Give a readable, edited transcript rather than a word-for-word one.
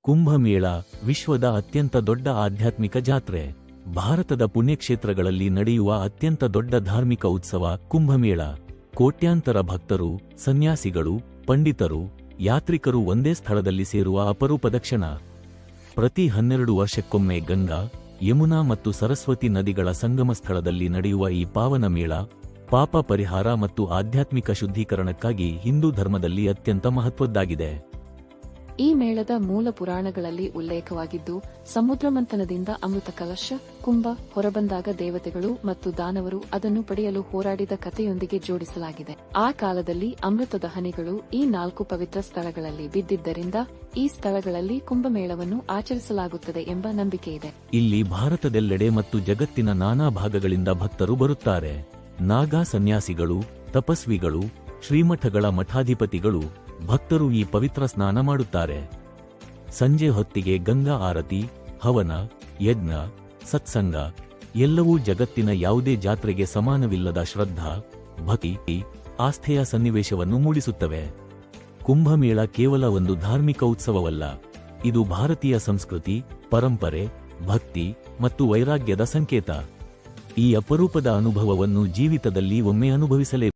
ಕುಂಭಮೇಳ ವಿಶ್ವದ ಅತ್ಯಂತ ದೊಡ್ಡ ಆಧ್ಯಾತ್ಮಿಕ ಜಾತ್ರೆ. ಭಾರತದ ಪುಣ್ಯಕ್ಷೇತ್ರಗಳಲ್ಲಿ ನಡೆಯುವ ಅತ್ಯಂತ ದೊಡ್ಡ ಧಾರ್ಮಿಕ ಉತ್ಸವ ಕುಂಭಮೇಳ. ಕೋಟ್ಯಾಂತರ ಭಕ್ತರು, ಸನ್ಯಾಸಿಗಳು, ಪಂಡಿತರು, ಯಾತ್ರಿಕರು ಒಂದೇ ಸ್ಥಳದಲ್ಲಿ ಸೇರುವ ಅಪರೂಪದ ಕ್ಷಣ. ಪ್ರತಿ 12 ವರ್ಷಕ್ಕೊಮ್ಮೆ ಗಂಗಾ, ಯಮುನಾ ಮತ್ತು ಸರಸ್ವತಿ ನದಿಗಳ ಸಂಗಮ ಸ್ಥಳದಲ್ಲಿ ನಡೆಯುವ ಈ ಪಾವನ ಮೇಳ ಪಾಪ ಪರಿಹಾರ ಮತ್ತು ಆಧ್ಯಾತ್ಮಿಕ ಶುದ್ಧೀಕರಣಕ್ಕಾಗಿ ಹಿಂದೂ ಧರ್ಮದಲ್ಲಿ ಅತ್ಯಂತ ಮಹತ್ವದ್ದಾಗಿದೆ. ಈ ಮೇಳದ ಮೂಲ ಪುರಾಣಗಳಲ್ಲಿ ಉಲ್ಲೇಖವಾಗಿದ್ದು, ಸಮುದ್ರಮಂಥನದಿಂದ ಅಮೃತ ಕಲಶ ಕುಂಭ ಹೊರಬಂದಾಗ ದೇವತೆಗಳು ಮತ್ತು ದಾನವರು ಅದನ್ನು ಪಡೆಯಲು ಹೋರಾಡಿದ ಕಥೆಯೊಂದಿಗೆ ಜೋಡಿಸಲಾಗಿದೆ. ಆ ಕಾಲದಲ್ಲಿ ಅಮೃತದ ಹನಿಗಳು ಈ 4 ಪವಿತ್ರ ಸ್ಥಳಗಳಲ್ಲಿ ಬಿದ್ದಿದ್ದರಿಂದ ಈ ಸ್ಥಳಗಳಲ್ಲಿ ಕುಂಭಮೇಳವನ್ನು ಆಚರಿಸಲಾಗುತ್ತದೆ ಎಂಬ ನಂಬಿಕೆಯಿದೆ. ಇಲ್ಲಿ ಭಾರತದೆಲ್ಲೆಡೆ ಮತ್ತು ಜಗತ್ತಿನ ನಾನಾ ಭಾಗಗಳಿಂದ ಭಕ್ತರು ಬರುತ್ತಾರೆ. ನಾಗಾ ಸನ್ಯಾಸಿಗಳು, ತಪಸ್ವಿಗಳು, ಶ್ರೀಮಠಗಳ ಮಠಾಧಿಪತಿಗಳು, ಭಕ್ತರು ಈ ಪವಿತ್ರ ಸ್ನಾನ ಮಾಡುತ್ತಾರೆ. ಸಂಜೆ ಹೊತ್ತಿಗೆ ಗಂಗಾ ಆರತಿ, ಹವನ, ಯಜ್ಞ, ಸತ್ಸಂಗ ಎಲ್ಲವೂ ಜಗತ್ತಿನ ಯಾವುದೇ ಜಾತ್ರೆಗೆ ಸಮಾನವಿಲ್ಲದ ಶ್ರದ್ಧಾ, ಭಕ್ತಿ, ಆಸ್ಥೆಯ ಸನ್ನಿವೇಶವನ್ನು ಮೂಡಿಸುತ್ತವೆ. ಕುಂಭಮೇಳ ಕೇವಲ ಒಂದು ಧಾರ್ಮಿಕ ಉತ್ಸವವಲ್ಲ, ಇದು ಭಾರತೀಯ ಸಂಸ್ಕೃತಿ, ಪರಂಪರೆ, ಭಕ್ತಿ ಮತ್ತು ವೈರಾಗ್ಯದ ಸಂಕೇತ. ಈ ಅಪರೂಪದ ಅನುಭವವನ್ನು ಜೀವಿತದಲ್ಲಿ ಒಮ್ಮೆ ಅನುಭವಿಸಲೇ